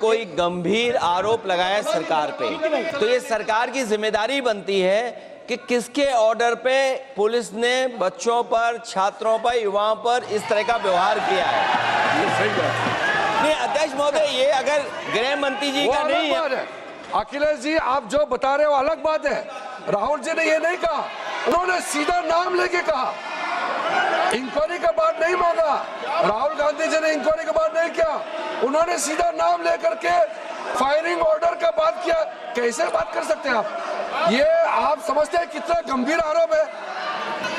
कोई गंभीर आरोप लगाया सरकार पे, तो ये सरकार की जिम्मेदारी बनती है कि किसके ऑर्डर पे पुलिस ने बच्चों पर, छात्रों पर, युवाओं पर इस तरह का व्यवहार किया है। नहीं अध्यक्ष महोदय, ये अगर गृह मंत्री जी का नहीं है। अखिलेश जी, आप जो बता रहे हो अलग बात है। राहुल जी ने ये नहीं कहा, उन्होंने सीधा नाम लेके कहा, इंक्वायरी का बात नहीं मांगा। राहुल गांधी जी ने इंक्वायरी का बात नहीं किया, उन्होंने सीधा नाम लेकर के फायरिंग ऑर्डर का बात किया। कैसे बात कर सकते हैं आप? ये आप समझते हैं कितना गंभीर आरोप है?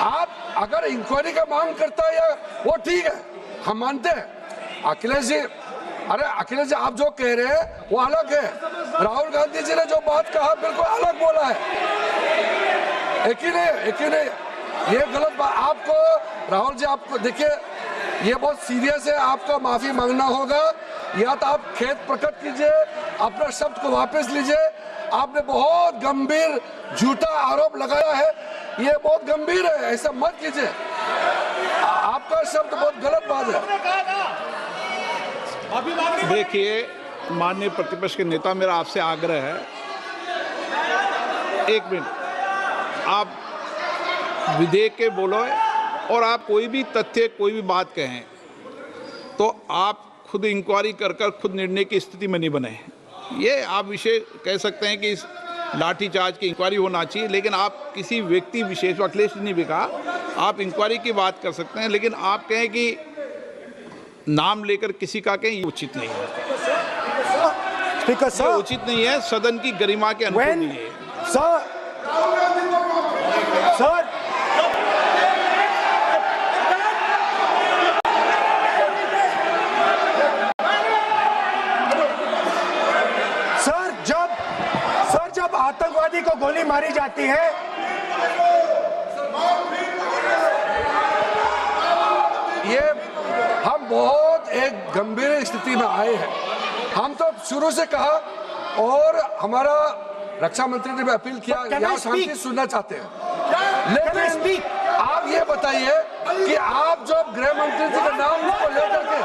आप अगर इंक्वायरी का मांग करता है या वो ठीक है, हम मानते हैं। अखिलेश जी, अरे अखिलेश जी, आप जो कह रहे हैं वो अलग है। राहुल गांधी जी ने जो बात कहा बिल्कुल अलग बोला है। एक ही नहीं, ये गलत बात। आपको राहुल जी, आपको देखिए, ये बहुत सीरियस है, आपको माफी मांगना होगा, या तो आप खेद प्रकट कीजिए, अपना शब्द को वापस लीजिए। आपने बहुत गंभीर झूठा आरोप लगाया है, ये बहुत गंभीर है, ऐसा मत कीजिए। आपका शब्द बहुत गलत बात है। देखिए माननीय प्रतिपक्ष के नेता, मेरा आपसे आग्रह है, एक मिनट, आप विधेयक के बोलो और आप कोई भी तथ्य, कोई भी बात कहें तो आप खुद इंक्वायरी कर खुद निर्णय की स्थिति में नहीं बने। ये आप विषय कह सकते हैं कि इस लाठीचार्ज की इंक्वायरी होना चाहिए, लेकिन आप किसी व्यक्ति विशेष, अखिलेश ने भी कहा, आप इंक्वायरी की बात कर सकते हैं, लेकिन आप कहें कि नाम लेकर किसी का कहें, ये उचित नहीं है। स्पीकर सर, उचित नहीं है, सदन की गरिमा के अनुकूल नहीं है। सर जब आतंकवादी को गोली मारी जाती है, ये हम बहुत एक गंभीर स्थिति में आए हैं। हम तो शुरू से कहा, और हमारा रक्षा मंत्री ने भी अपील किया, यहाँ शांति सुनना चाहते हैं। लेकिन आप ये बताइए कि आप जो गृह मंत्री जी का नाम को लेकर के,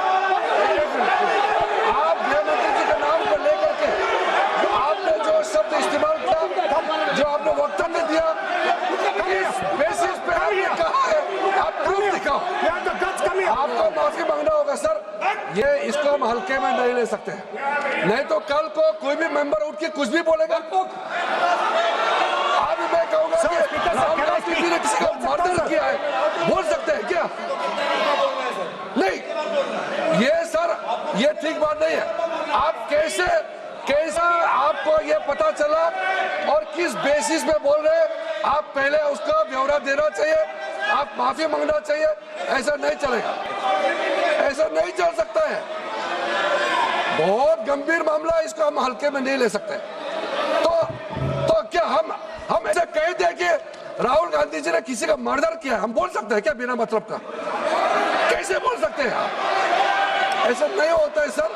आप गृह मंत्री जी का नाम को लेकर के आपने जो शब्द इस्तेमाल किया, जो आपने वक्तव्य दिया, इस बेसिस पे आपने कहा है, आप प्रूफ दिखाओ। आपको माफी मांगना होगा सर, ये इसको हम हल्के में नहीं ले सकते, नहीं तो कल को कोई भी मेंबर उठ के कुछ भी बोलेगा। आज मैं कहूँगा कि राहुल गांधी जी ने किसी का मर्डर किया है, बोल सकते हैं क्या? नहीं, ये सर, ये ठीक बात नहीं है। आप कैसे आपको ये पता चला और किस बेसिस पे बोल रहे हैं? आप पहले उसका ब्यौरा देना चाहिए, आप माफी मांगना चाहिए। ऐसा नहीं चलेगा, ऐसा नहीं चल सकता है। बहुत गंभीर मामला है, इसको हम हल्के में नहीं ले सकते। तो क्या हम ऐसा कह दें कि राहुल गांधी जी ने किसी का मर्डर किया, हम बोल सकते हैं क्या बिना मतलब का? कैसे बोल सकते हैं आप? ऐसा नहीं होता है सर।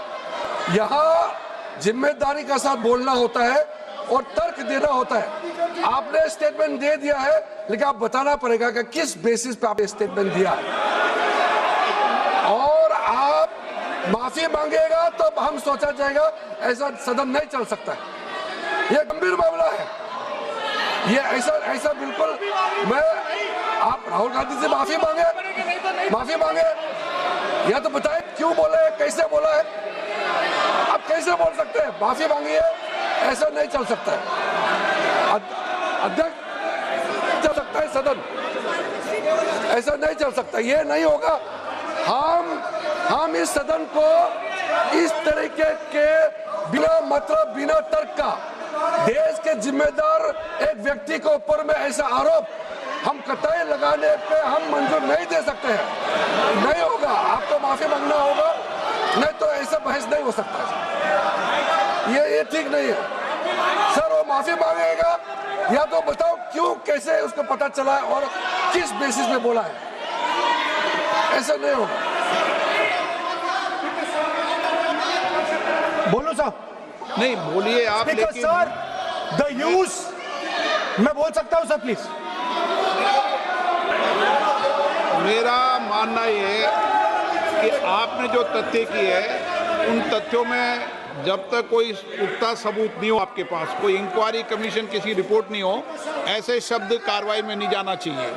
यहाँ जिम्मेदारी का साथ बोलना होता है और तर्क देना होता है। आपने स्टेटमेंट दे दिया है, लेकिन आप बताना पड़ेगा कि किस बेसिस पे आपने स्टेटमेंट दिया है, और आप माफी मांगेगा तो हम सोचा जाएगा। ऐसा सदन नहीं चल सकता है, यह गंभीर मामला है। ये ऐसा बिल्कुल, आप राहुल गांधी से माफी मांगे, या तो बताए क्यों बोला है, कैसे बोला है। आप कैसे बोल सकते हैं? माफी मांगिए, ऐसा नहीं चल सकता है। अध्यक्ष चल सकता है सदन, ऐसा नहीं चल सकता, ये नहीं होगा। हम इस सदन को इस तरीके के बिना मतलब, बिना तर्क का, देश के जिम्मेदार एक व्यक्ति के ऊपर में ऐसा आरोप हम कतई लगाने पे हम मंजूर नहीं दे सकते हैं। नहीं होगा, आपको माफी मांगना होगा, नहीं तो ऐसा बहस नहीं हो सकता है। ये ठीक नहीं है सर। वो माफी मांगेगा, या तो बताओ क्यों, कैसे उसको पता चला है और किस बेसिस पे बोला है। ऐसा नहीं होगा। बोलो साहब। नहीं बोलिए आप, लेकिन सर द यूज, मैं बोल सकता हूं सर प्लीज? मेरा मानना ये है कि आपने जो तथ्य किए हैं, उन तथ्यों में जब तक कोई पुख्ता सबूत नहीं हो आपके पास, कोई इंक्वायरी कमीशन किसी रिपोर्ट नहीं हो, ऐसे शब्द कार्रवाई में नहीं जाना चाहिए।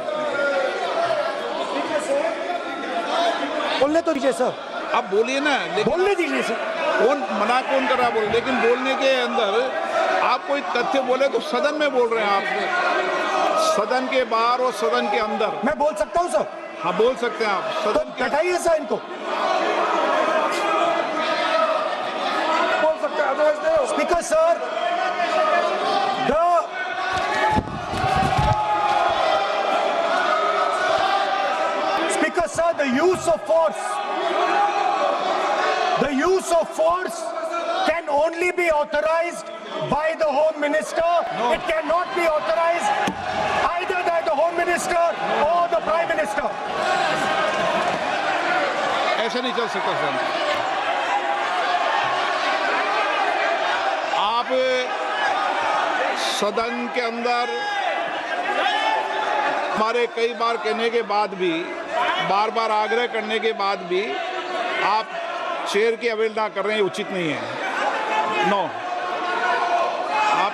बोलने तो दीजिए सर, आप बोलिए ना, लेकिन बोलने दीजिए सर। कौन मना कौन कर रहा बोल, लेकिन बोलने के अंदर आप कोई तथ्य बोले तो सदन में बोल रहे हैं आप, सदन के बाहर और सदन के अंदर। मैं बोल सकता हूँ सर? हाँ बोल सकते हैं आप, तो सदन के बैठाइए सर इनको। बोल सकते हैं, अदरवाइज नहीं होगा। Speaker sir, Speaker sir, the use of force can only be authorized by the Home Minister. No. It cannot be authorized either by the Home Minister or the Prime Minister. ऐसे नहीं चल सकता sir. आप सदन के अंदर हमारे कई बार कहने के बाद भी, बार बार आग्रह करने के बाद भी आप चेयर की अवहेलना कर रहे हैं, उचित नहीं है। नो, आप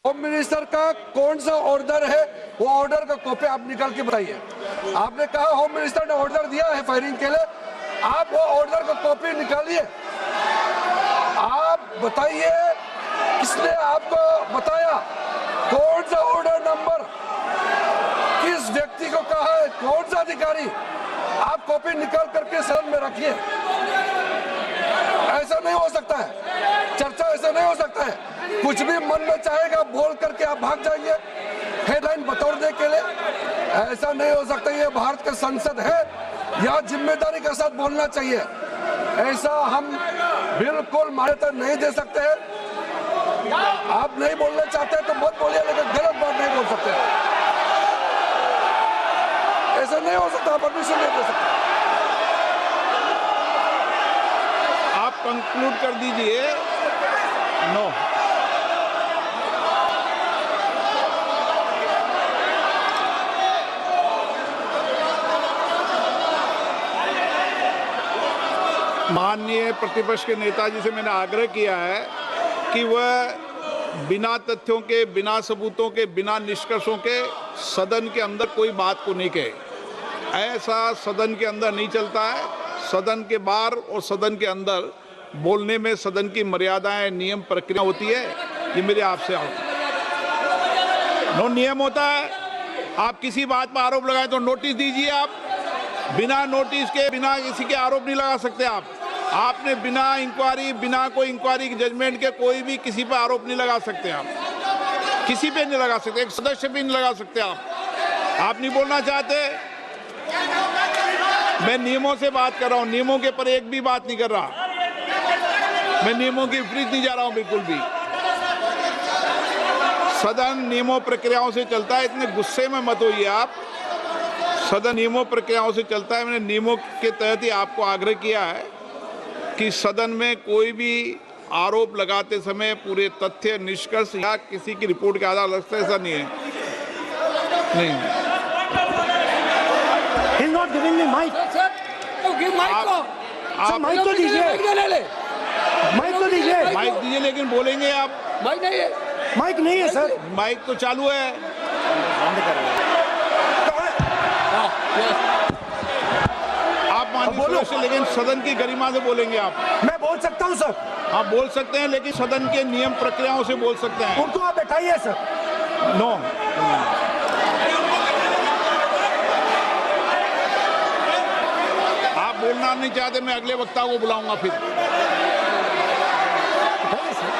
होम मिनिस्टर का कौन सा ऑर्डर है, वो ऑर्डर का कॉपी आप निकाल के बताइए। आपने कहा होम मिनिस्टर ने ऑर्डर दिया है फायरिंग के लिए, आप वो ऑर्डर का कॉपी निकालिए, आप बताइए किसने आपको बताया, कौन सा ऑर्डर नंबर, किस व्यक्ति को कहा है, कौन सा अधिकारी। आप कॉपी निकाल करके सदन में रखिए। ऐसा नहीं हो सकता है, चर्चा ऐसा नहीं हो सकता है। कुछ भी मन में चाहेगा बोल करके आप भाग जाएंगे हेडलाइन बतौरने के लिए। ऐसा नहीं हो सकता। ये भारत का संसद है, यहाँ जिम्मेदारी के साथ बोलना चाहिए। ऐसा हम बिल्कुल मान्यता नहीं दे सकते हैं। आप नहीं बोलना चाहते तो मत बोलिए, लेकिन गलत बात नहीं बोल सकते। ऐसा नहीं हो सकता, परमिशन नहीं दे सकते। आप कंक्लूड कर दीजिए। नो, माननीय प्रतिपक्ष के नेताजी से मैंने आग्रह किया है कि वह बिना तथ्यों के, बिना सबूतों के, बिना निष्कर्षों के सदन के अंदर कोई बात को नहीं कहे। ऐसा सदन के अंदर नहीं चलता है। सदन के बाहर और सदन के अंदर बोलने में सदन की मर्यादाएं, नियम, प्रक्रिया होती है। ये मेरे आपसे नो नियम होता है। आप किसी बात पर आरोप लगाए तो नोटिस दीजिए। आप बिना नोटिस के, बिना किसी के आरोप नहीं लगा सकते। आपने बिना इंक्वायरी, बिना कोई इंक्वायरी जजमेंट के कोई भी किसी पर आरोप नहीं लगा सकते। आप किसी पे नहीं लगा सकते, एक सदस्य भी नहीं लगा सकते। आप नहीं बोलना चाहते, मैं नियमों से बात कर रहा हूं, नियमों के पर एक भी बात नहीं कर रहा। मैं नियमों के विपरीत नहीं जा रहा हूं बिल्कुल भी। सदन नियमों प्रक्रियाओं से चलता है, इतने गुस्से में मत होइए आप। सदन नियमों प्रक्रियाओं से चलता है। मैंने नियमों के तहत ही आपको आग्रह किया है कि सदन में कोई भी आरोप लगाते समय पूरे तथ्य, निष्कर्ष या किसी की रिपोर्ट के आधार लगता है, ऐसा नहीं है। नहीं, He's not giving me mic. आप माइक तो दीजिए, माइक तो दीजिए। माइक दीजिए, लेकिन बोलेंगे आप। माइक नहीं है। माइक नहीं है सर। माइक तो चालू है। आप माननीय सदस्य, लेकिन सदन की गरिमा से बोलेंगे आप। मैं बोल सकता हूं सर। आप बोल सकते हैं, लेकिन सदन के नियम प्रक्रियाओं से बोल सकते हैं। उनको आप बैठाइए सर। नो, आप बोलना नहीं चाहते, मैं अगले वक्ता को बुलाऊंगा फिर। बैठाइए सर।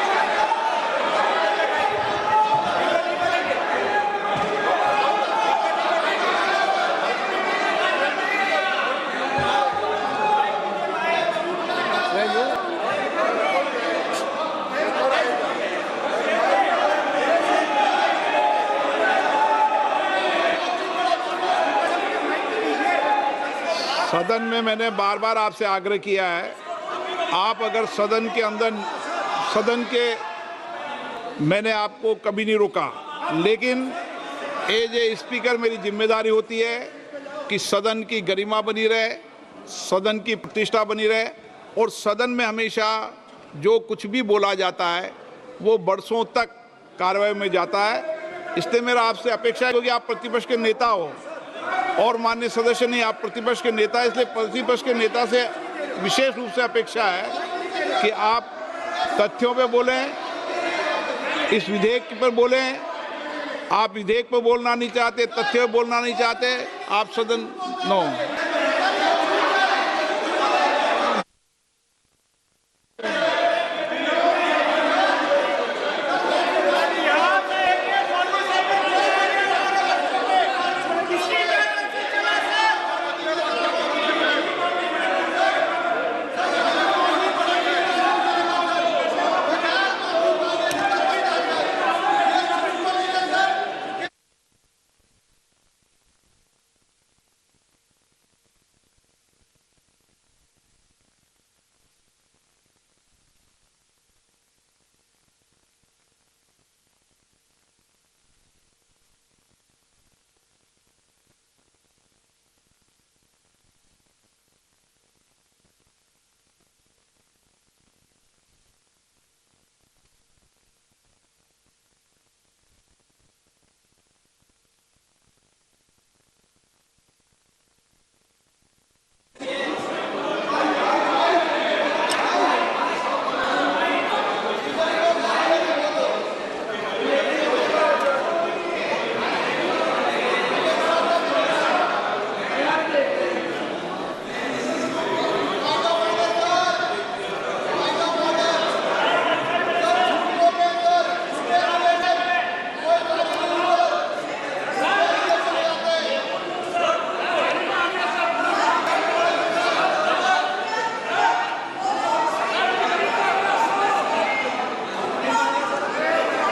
सदन में मैंने बार बार आपसे आग्रह किया है, आप अगर सदन के अंदर, मैंने आपको कभी नहीं रोका, लेकिन एज ए स्पीकर मेरी जिम्मेदारी होती है कि सदन की गरिमा बनी रहे, सदन की प्रतिष्ठा बनी रहे, और सदन में हमेशा जो कुछ भी बोला जाता है वो बरसों तक कार्रवाई में जाता है। इसलिए मेरा आपसे अपेक्षा है, क्योंकि आप प्रतिपक्ष के नेता हो और माननीय सदस्य नहीं, आप प्रतिपक्ष के नेता, इसलिए प्रतिपक्ष के नेता से विशेष रूप से अपेक्षा है कि आप तथ्यों पे बोलें, इस विधेयक पर बोलें। आप विधेयक पर बोलना नहीं चाहते, तथ्यों पे बोलना नहीं चाहते, आप सदन नो।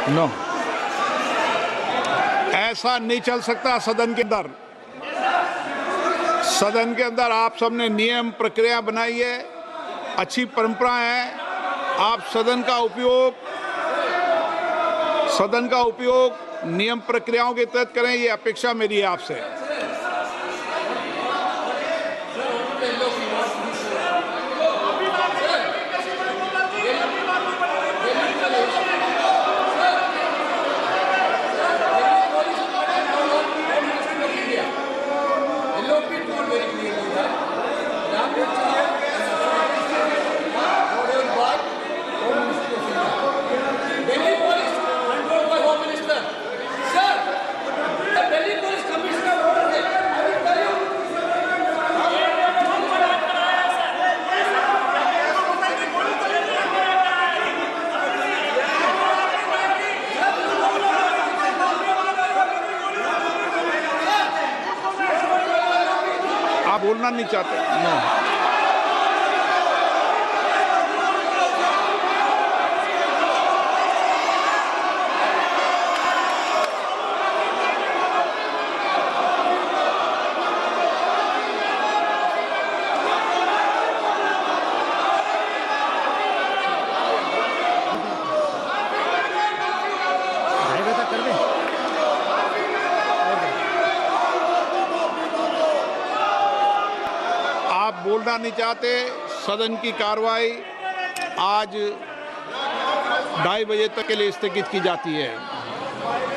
नो, ऐसा नहीं चल सकता सदन के अंदर। सदन के अंदर आप सबने नियम प्रक्रिया बनाई है, अच्छी परंपरा है। आप सदन का उपयोग नियम प्रक्रियाओं के तहत करें, ये अपेक्षा मेरी है आपसे। आप बोलना नहीं चाहते? नो। बोलना नहीं चाहते। सदन की कार्रवाई आज 2:30 बजे तक के लिए स्थगित की जाती है।